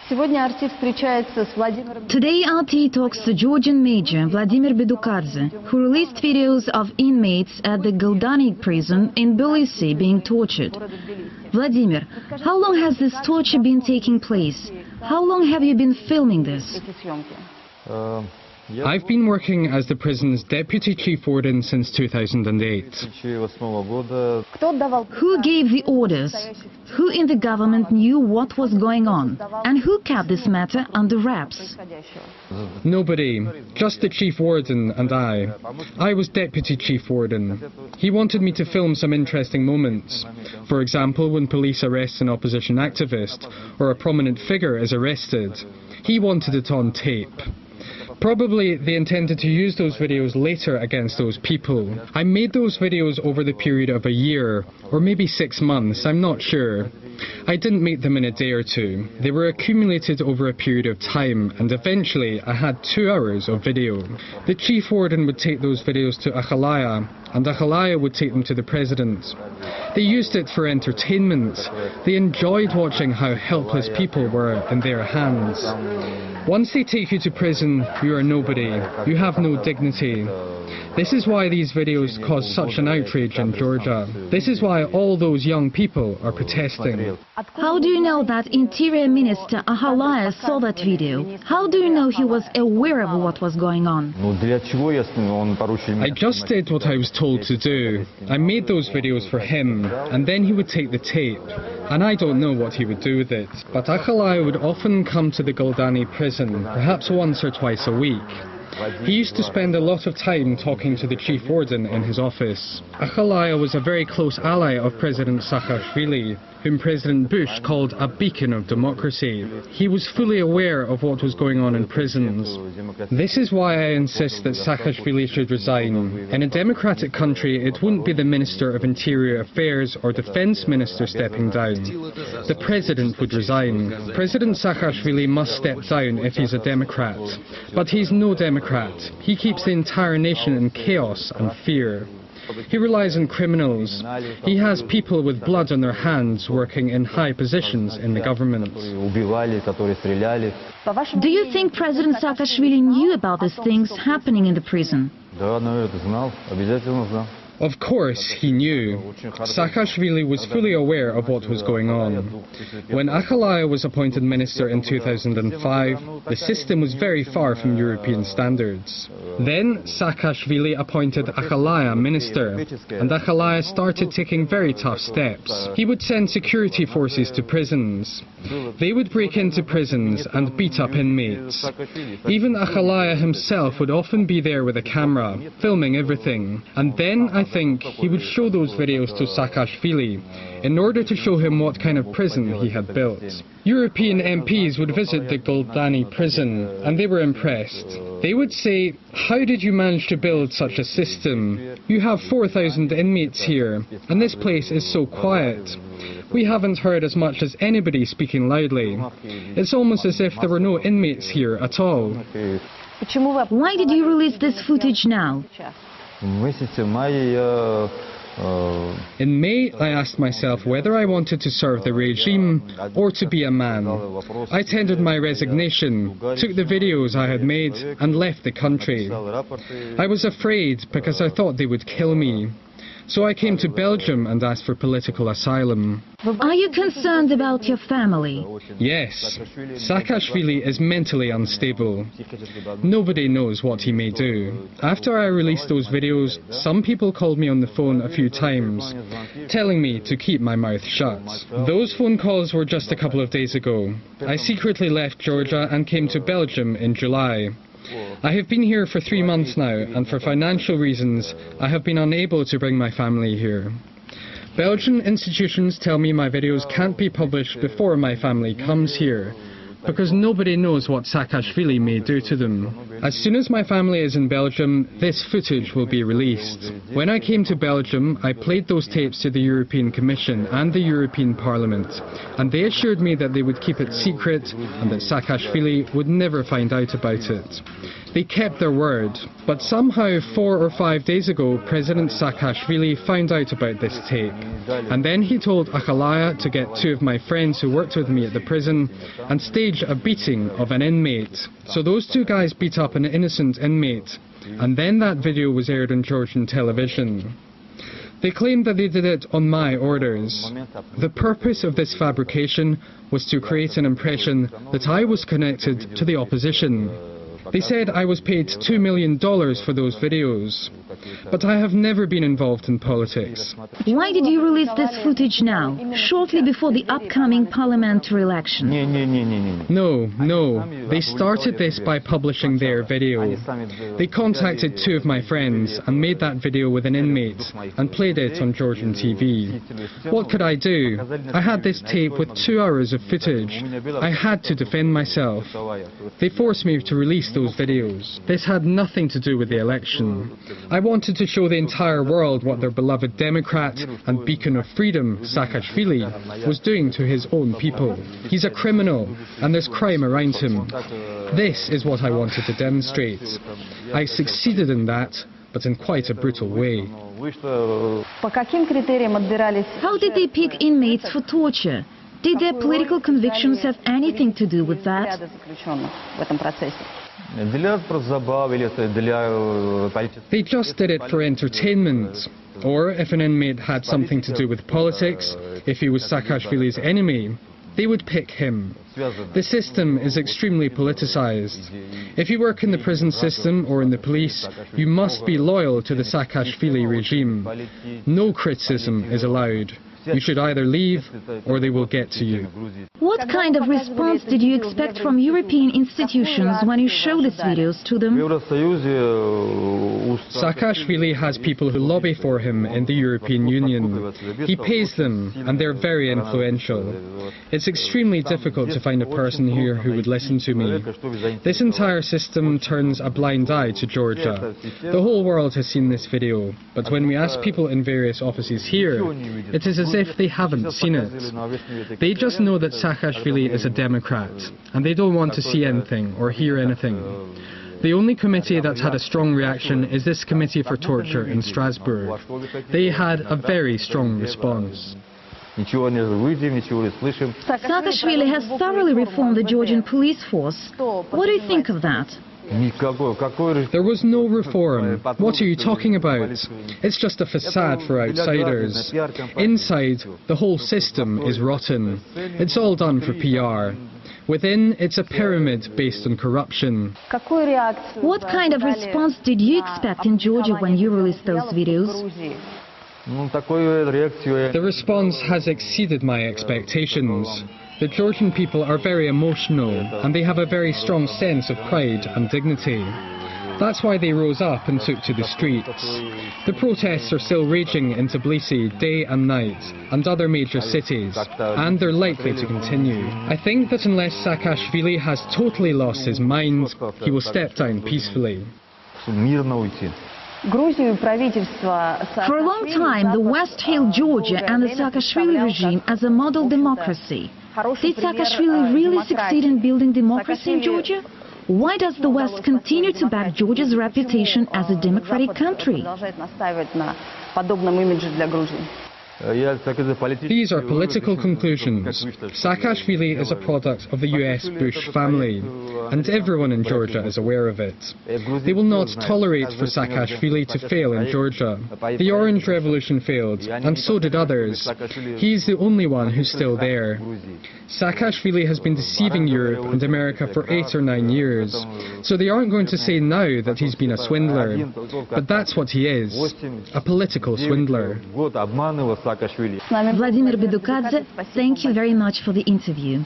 Today RT talks to Georgian Major Vladimir Bedukadze, who released videos of inmates at the Goldani prison in Tbilisi being tortured. Vladimir, how long has this torture been taking place? How long have you been filming this? I've been working as the prison's deputy chief warden since 2008. Who gave the orders? Who in the government knew what was going on? And who kept this matter under wraps? Nobody, just the chief warden and I. I was deputy chief warden. He wanted me to film some interesting moments. For example, when police arrest an opposition activist or a prominent figure is arrested. He wanted it on tape. Probably they intended to use those videos later against those people. I made those videos over the period of a year, or maybe 6 months, I'm not sure. I didn't make them in a day or two. They were accumulated over a period of time, and eventually I had 2 hours of video. The chief warden would take those videos to Akhalaya, and Akhalaya would take them to the president. They used it for entertainment. They enjoyed watching how helpless people were in their hands. Once they take you to prison, you are nobody. You have no dignity. This is why these videos cause such an outrage in Georgia. This is why all those young people are protesting. How do you know that Interior Minister Akhalaya saw that video? How do you know he was aware of what was going on? I just did what I was told to do. I made those videos for him, and then he would take the tape. And I don't know what he would do with it. But Akhalaya would often come to the Goldani prison, perhaps once or twice a week. He used to spend a lot of time talking to the chief warden in his office. Akhalaya was a very close ally of President Saakashvili, whom President Bush called a beacon of democracy. He was fully aware of what was going on in prisons. This is why I insist that Saakashvili should resign. In a democratic country, it wouldn't be the Minister of Interior Affairs or Defense Minister stepping down. The President would resign. President Saakashvili must step down if he's a Democrat. But he's no Democrat. He keeps the entire nation in chaos and fear. He relies on criminals. He has people with blood on their hands working in high positions in the government. Do you think President Saakashvili knew about these things happening in the prison? Of course, he knew. Saakashvili was fully aware of what was going on. When Akhalaya was appointed minister in 2005, the system was very far from European standards. Then Saakashvili appointed Akhalaya minister, and Akhalaya started taking very tough steps. He would send security forces to prisons. They would break into prisons and beat up inmates. Even Akhalaya himself would often be there with a camera, filming everything. And then I think he would show those videos to Saakashvili in order to show him what kind of prison he had built. European MPs would visit the Goldani prison, and they were impressed. They would say, "How did you manage to build such a system? You have 4,000 inmates here, and this place is so quiet. We haven't heard as much as anybody speaking loudly. It's almost as if there were no inmates here at all." Why did you release this footage now? In May, I asked myself whether I wanted to serve the regime or to be a man. I tendered my resignation, took the videos I had made, and left the country. I was afraid because I thought they would kill me. So I came to Belgium and asked for political asylum. Are you concerned about your family? Yes. Saakashvili is mentally unstable. Nobody knows what he may do. After I released those videos, some people called me on the phone a few times, telling me to keep my mouth shut. Those phone calls were just a couple of days ago. I secretly left Georgia and came to Belgium in July. I have been here for 3 months now, and for financial reasons, I have been unable to bring my family here. Belgian institutions tell me my videos can't be published before my family comes here, because nobody knows what Saakashvili may do to them. As soon as my family is in Belgium, this footage will be released. When I came to Belgium, I played those tapes to the European Commission and the European Parliament, and they assured me that they would keep it secret and that Saakashvili would never find out about it. They kept their word, but somehow 4 or 5 days ago President Saakashvili found out about this tape, and then he told Akhalaya to get 2 of my friends who worked with me at the prison and stage a beating of an inmate. So those 2 guys beat up an innocent inmate, and then that video was aired on Georgian television. They claimed that they did it on my orders. The purpose of this fabrication was to create an impression that I was connected to the opposition. They said I was paid $2 million for those videos. But I have never been involved in politics. Why did you release this footage now, shortly before the upcoming parliamentary election? No. They started this by publishing their video. They contacted 2 of my friends and made that video with an inmate and played it on Georgian TV. What could I do? I had this tape with 2 hours of footage. I had to defend myself. They forced me to release those videos. This had nothing to do with the election. I wanted to show the entire world what their beloved Democrat and beacon of freedom, Saakashvili, was doing to his own people. He's a criminal, and there's crime around him. This is what I wanted to demonstrate. I succeeded in that, but in quite a brutal way. How did they pick inmates for torture? Did their political convictions have anything to do with that? They just did it for entertainment. Or if an inmate had something to do with politics, if he was Saakashvili's enemy, they would pick him. The system is extremely politicized. If you work in the prison system or in the police, you must be loyal to the Saakashvili regime. No criticism is allowed. You should either leave or they will get to you. What kind of response did you expect from European institutions when you show these videos to them? Saakashvili has people who lobby for him in the European Union. He pays them, and they're very influential. It's extremely difficult to find a person here who would listen to me. This entire system turns a blind eye to Georgia. The whole world has seen this video, but when we ask people in various offices here, it is as if they haven't seen it. They just know that Saakashvili is a Democrat, and they don't want to see anything or hear anything. The only committee that's had a strong reaction is this committee for torture in Strasbourg. They had a very strong response. Saakashvili has thoroughly reformed the Georgian police force. What do you think of that? There was no reform. What are you talking about? It's just a facade for outsiders. Inside, the whole system is rotten. It's all done for PR. Within, it's a pyramid based on corruption. What kind of response did you expect in Georgia when you released those videos? The response has exceeded my expectations. The Georgian people are very emotional, and they have a very strong sense of pride and dignity. That's why they rose up and took to the streets. The protests are still raging in Tbilisi day and night, and other major cities, and they're likely to continue. I think that unless Saakashvili has totally lost his mind, he will step down peacefully. For a long time, the West hailed Georgia and the Saakashvili regime as a model democracy. Did Saakashvili really succeed in building democracy in Georgia? Why does the West continue to back Georgia's reputation as a democratic country? These are political conclusions. Saakashvili is a product of the US Bush family, and everyone in Georgia is aware of it. They will not tolerate for Saakashvili to fail in Georgia. The Orange Revolution failed, and so did others. He's the only one who's still there. Saakashvili has been deceiving Europe and America for 8 or 9 years, so they aren't going to say now that he's been a swindler. But that's what he is, a political swindler. Vladimir Bedukadze, thank you very much for the interview.